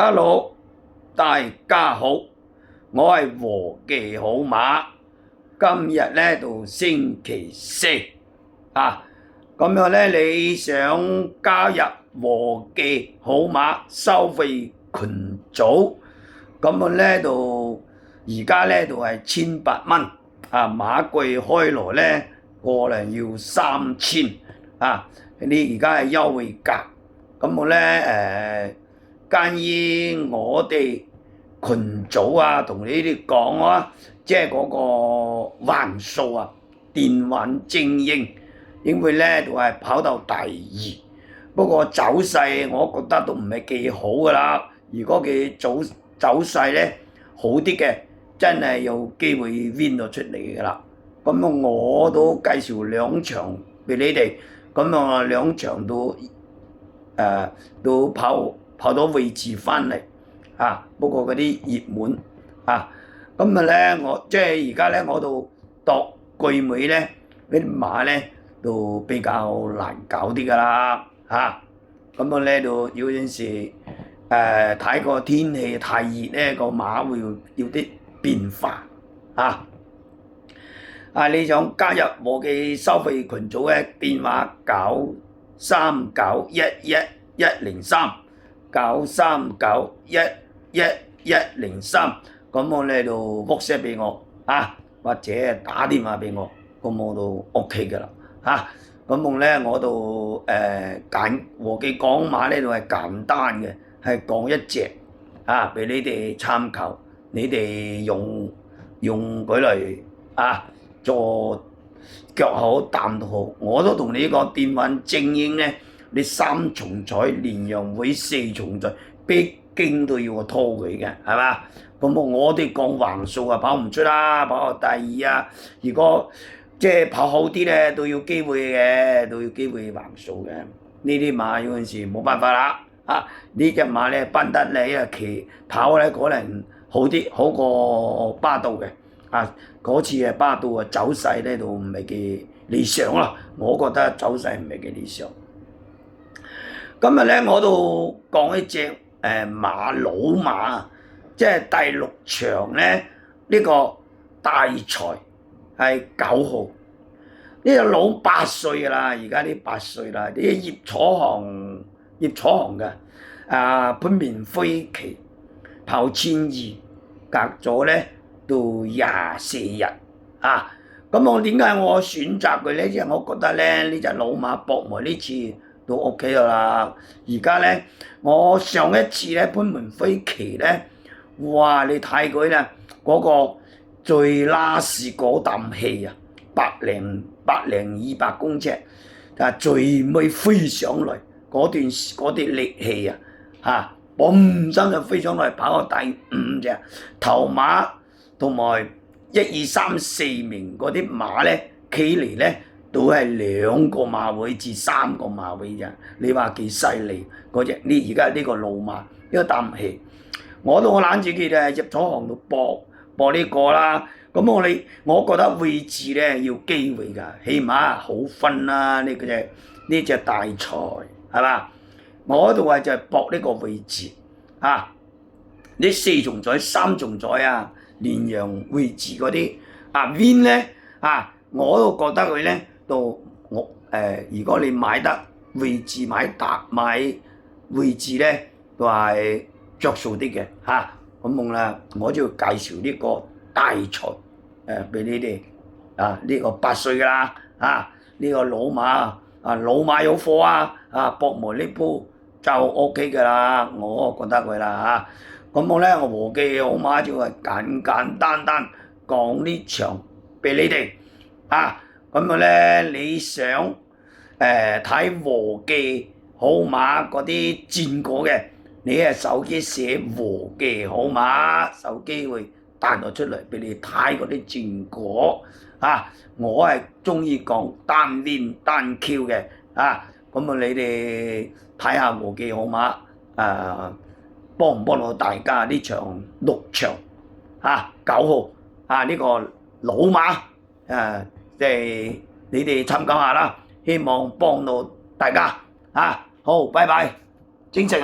Hello，大家好，我係和記好馬。今日咧到星期四咁樣咧，你想加入和記好馬收費群組，咁樣咧到而家咧就係1800蚊馬季開鑼咧個人要3000你而家係優惠價，咁我咧關於我哋群組同你哋講即係嗰個橫數電玩精英，因為咧都係跑到第2，不過走勢我覺得都唔係幾好噶啦。如果佢走勢咧好啲嘅，真係有機會 win 到出嚟噶啦。咁我都介紹2場俾你哋，咁2場都跑到位置翻嚟不過嗰啲熱門咁咧我即係而家咧我度度季尾咧嗰啲馬咧都比較難搞啲噶啦咁咧就有陣時睇個天氣太熱咧，個馬會有啲變化你想加入和記收費群組咧，電話939111039391110，咁我咧就 WhatsApp 俾我或者打電話俾我，咁我都 OK 噶啦咁咧我就揀和記講馬咧就係簡單嘅，係講一隻俾你哋參考，你哋用佢嚟做腳好膽都好。我都同你講電玩精英咧，你3重彩連陽會4重彩，畢竟都要我拖佢嘅，係嘛？咁我哋講橫數跑唔出啦，跑到第2如果即係跑好啲咧，都要機會嘅，都要機會橫數嘅。呢啲馬有陣時冇辦法啦呢隻馬咧奔得你騎跑咧可能好啲，好過巴道嘅嗰次巴道走勢咧都唔係幾理想啦，我覺得走勢唔係幾理想。今日咧我都講一隻老馬，即係第6場咧呢個大財係9號，呢個老8歲啦，而家啲8歲啦，啲葉楚航嘅潘明輝騎跑1200，隔咗咧到24日咁我點解我選擇佢咧？因為我覺得咧呢隻老馬搏埋呢次都 OK 噶啦。而家咧我上一次咧潘明輝騎咧，哇！你睇佢咧嗰個最拉屎嗰啖氣10200公尺最尾飛上嚟嗰啲力氣嘣真就飛上嚟跑到第5隻頭馬，同埋1、2、3、4名嗰啲馬咧企嚟咧都係2個馬位至3個馬位咋，你話幾犀利嗰隻？而家呢個老馬一啖氣，我攬住佢哋入咗行度搏呢個啦。咁我覺得位置咧要機會㗎，起碼好分啦。呢隻大財係嘛？我度就係搏呢個位置呢4重彩、3重彩連陽位置嗰啲win 咧我都覺得佢咧如果你買得位置買位置咧都係着數啲嘅咁我就介紹呢個大財俾你哋呢個8歲㗎啦呢個老馬老馬有貨搏埋呢鋪就 OK 㗎啦，我覺得佢啦咁我和記好馬就係簡單講呢場俾你哋你想睇和記好馬嗰啲戰果嘅，你手機寫和記好馬，手機會彈咗出嚟俾你睇嗰啲戰果我係中意講單 win 單 Q 嘅你哋睇下和記好馬幫唔幫到大家呢場6場9號呢個老馬即係你哋參考下啦，希望幫到大家好，拜拜，精神